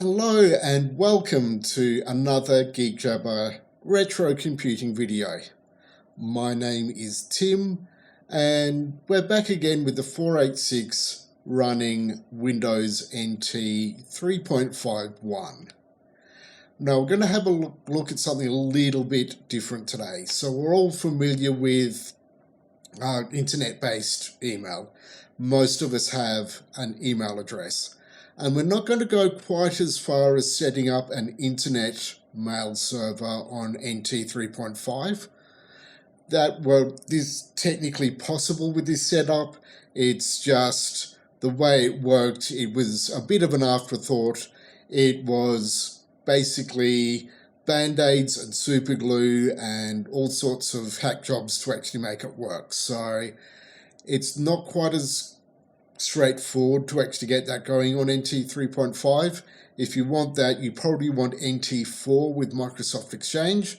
Hello and welcome to another Geek Jabber retro computing video. My name is Tim and we're back again with the 486 running Windows NT 3.51. Now we're going to have a look at something a little bit different today. So we're all familiar with internet-based email. Most of us have an email address. And we're not going to go quite as far as setting up an internet mail server on NT 3.5. This is technically possible with this setup. It's just the way it worked. It was a bit of an afterthought. It was basically band-aids and super glue and all sorts of hack jobs to actually make it work. So it's not quite as straightforward to actually get that going on NT 3.5. If you want that, you probably want NT 4 with Microsoft Exchange.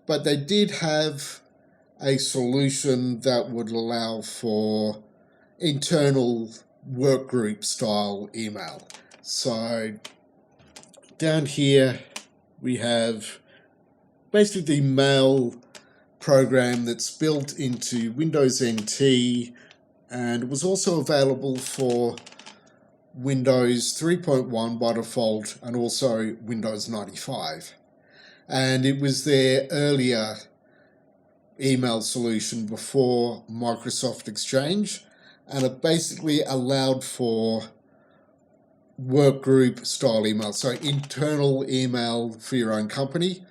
But they did have a solution that would allow for internal workgroup style email. So down here we have basically the mail program that's built into Windows NT, and it was also available for Windows 3.1 by default and also Windows 95. And it was their earlier email solution before Microsoft Exchange, and it basically allowed for workgroup style email, so internal email for your own company.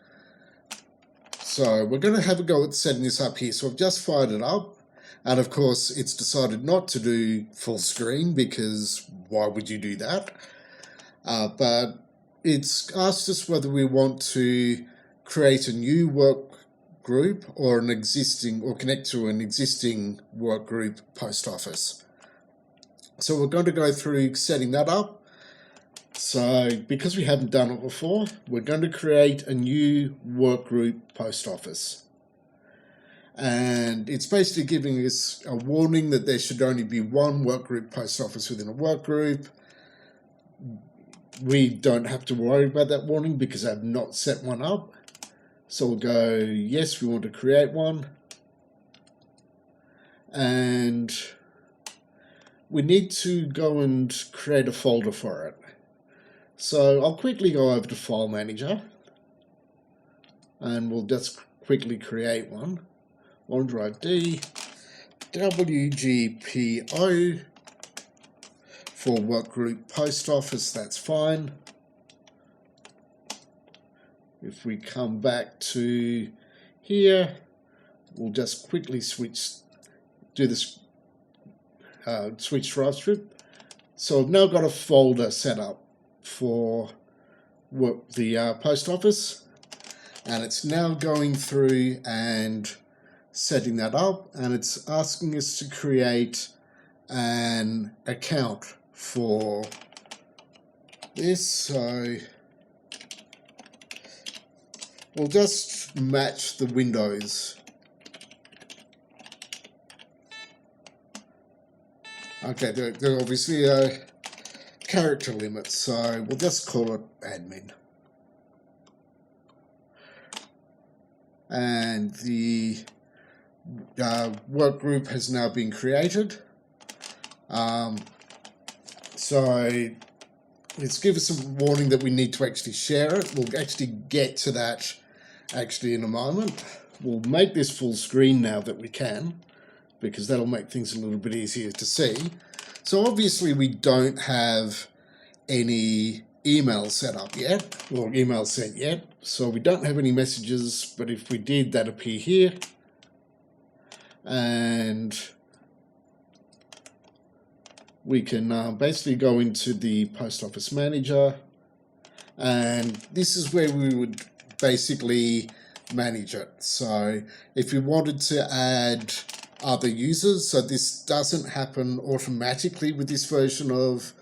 So we're going to have a go at setting this up here. So I've just fired it up, and of course it's decided not to do full screen because why would you do that? But it's asked us whether we want to create a new work group or connect to an existing work group post office. So we're going to go through setting that up. So because we haven't done it before, we're going to create a new workgroup post office. And it's basically giving us a warning that there should only be one workgroup post office within a workgroup. We don't have to worry about that warning because I've not set one up. So we'll go, yes, we want to create one. And we need to go and create a folder for it. So I'll quickly go over to File Manager and we'll just quickly create one. OneDrive D, WGPO for Workgroup Post Office, that's fine. If we come back to here, we'll just quickly switch drive strip. So I've now got a folder set up for the post office, and it's now going through and setting that up, and it's asking us to create an account for this. So we'll just match the Windows. Okay, there obviously character limits, so we'll just call it admin. And the work group has now been created. So let's give us a warning that we need to actually share it. We'll actually get to that in a moment. We'll make this full screen now that we can, because that'll make things a little bit easier to see. So obviously we don't have any email set up yet, or email sent yet, so we don't have any messages, but if we did, that'd appear here. And we can basically go into the Post Office Manager, and this is where we would basically manage it. So if we wanted to add other users, so this doesn't happen automatically with this version of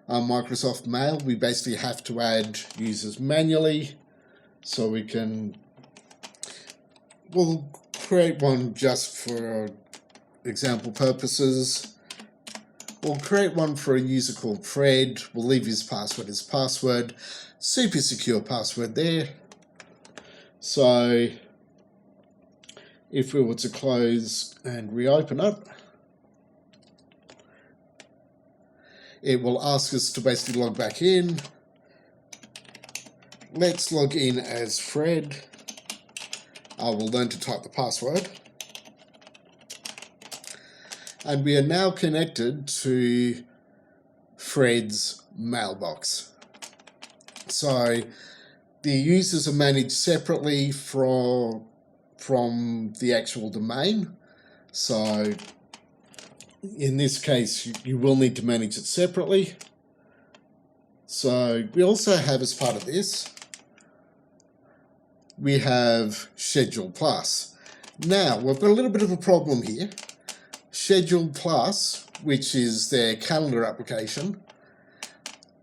Microsoft Mail, we basically have to add users manually. So we'll create one just for example purposes. We'll create one for a user called Fred. We'll leave his password as password. Super secure password there. So if we were to close and reopen it, it will ask us to basically log back in. Let's log in as Fred. I will learn to type the password. And we are now connected to Fred's mailbox. So the users are managed separately from the actual domain. So in this case, you will need to manage it separately. So we also have, as part of this, we have Schedule Plus. Now, we've got a little bit of a problem here. Schedule Plus, which is their calendar application,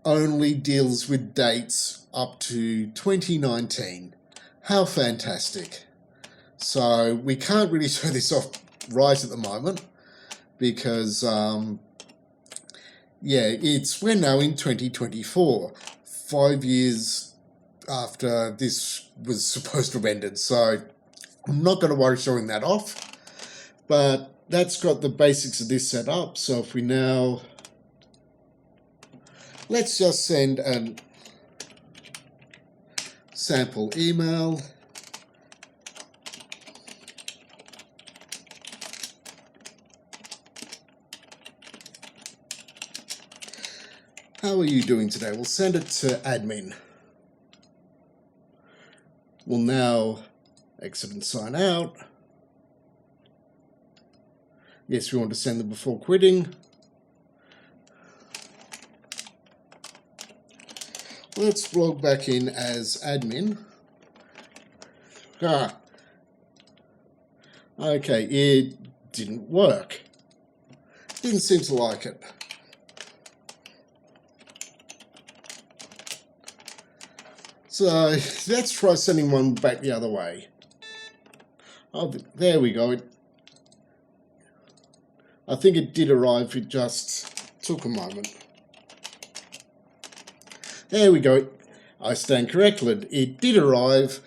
only deals with dates up to 2019. How fantastic. So we can't really show this off right at the moment because, we're now in 2024, 5 years after this was supposed to have ended. So I'm not going to worry showing that off, but that's got the basics of this set up. So if we now, let's just send a sample email. How are you doing today? We'll send it to admin. We'll now exit and sign out. Yes, we want to send them before quitting. Let's log back in as admin. Okay, it didn't work. Didn't seem to like it. So let's try sending one back the other way. Oh, there we go. I think it did arrive, it just took a moment. There we go. I stand corrected. It did arrive,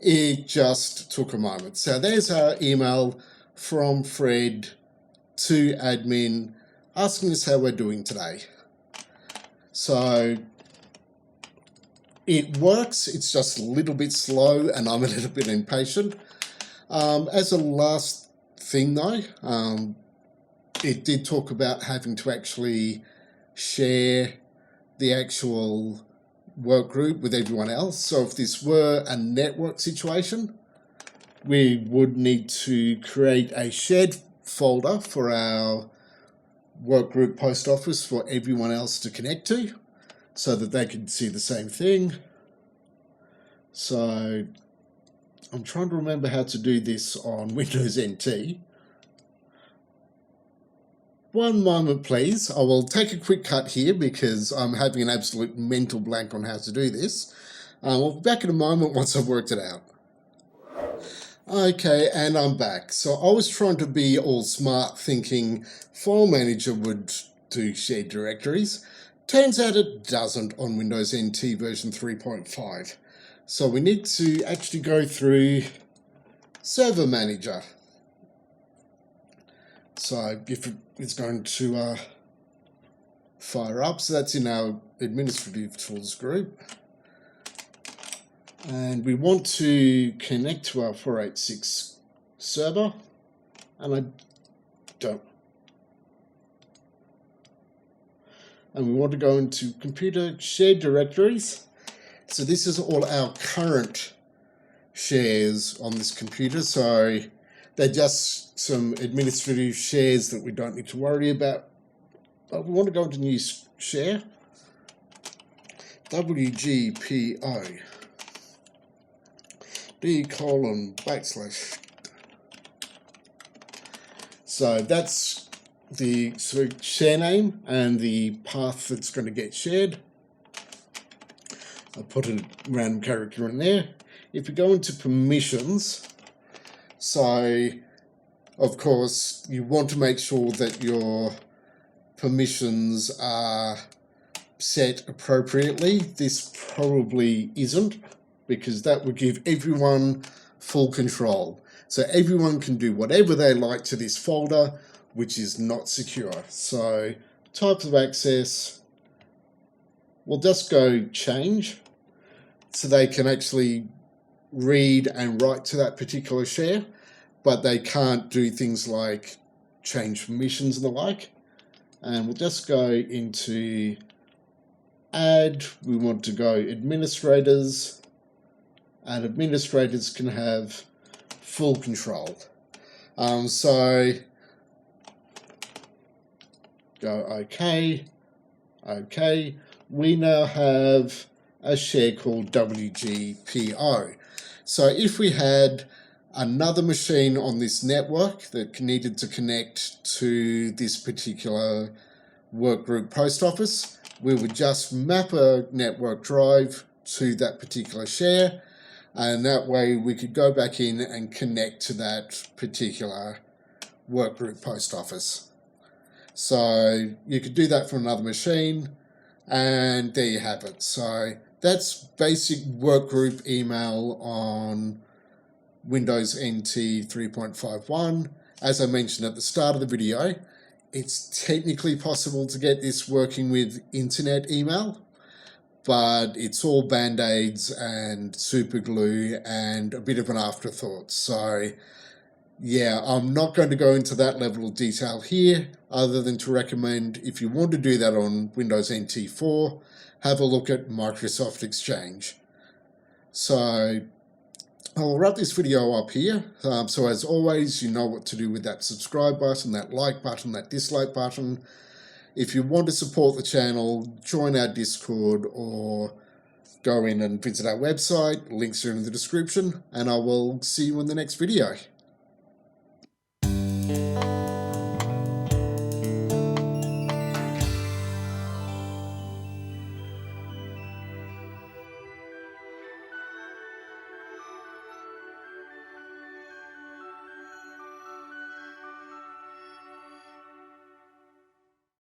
it just took a moment. So there's our email from Fred to admin asking us how we're doing today. So it works, it's just a little bit slow and I'm a little bit impatient. As a last thing though, it did talk about having to actually share the actual work group with everyone else. So if this were a network situation, we would need to create a shared folder for our work group post office for everyone else to connect to so that they can see the same thing. So I'm trying to remember how to do this on Windows NT. One moment, please. I will take a quick cut here because I'm having an absolute mental blank on how to do this. We'll be back in a moment once I've worked it out. Okay, and I'm back. So I was trying to be all smart thinking File Manager would do shared directories. Turns out it doesn't on Windows NT version 3.5. So we need to actually go through Server Manager. So if it's going to fire up, so that's in our administrative tools group. And we want to connect to our 486 server, and I don't. And we want to go into computer shared directories. So this is all our current shares on this computer. So they're just some administrative shares that we don't need to worry about. But we want to go into new share, WGPO, D:/. So that's the share name and the path that's going to get shared. I'll put a random character in there. If we go into permissions, so of course you want to make sure that your permissions are set appropriately. This probably isn't, because that would give everyone full control. So everyone can do whatever they like to this folder, which is not secure. So types of access, we'll just go change, so they can actually read and write to that particular share, but they can't do things like change permissions and the like. And we'll just go into add, we want to go administrators, and administrators can have full control. So go OK, OK. We now have a share called WGPO. So if we had another machine on this network that needed to connect to this particular workgroup post office, we would just map a network drive to that particular share, and that way we could go back in and connect to that particular workgroup post office. So you could do that for another machine, and there you have it. So that's basic workgroup email on Windows NT 3.51. As I mentioned at the start of the video, it's technically possible to get this working with internet email, but it's all band-aids and super glue and a bit of an afterthought. So yeah, I'm not going to go into that level of detail here, other than to recommend, if you want to do that on Windows NT 4, have a look at Microsoft Exchange. So I'll wrap this video up here. So as always, you know what to do with that subscribe button, that like button, that dislike button. If you want to support the channel, join our Discord or go in and visit our website. Links are in the description, and I will see you in the next video.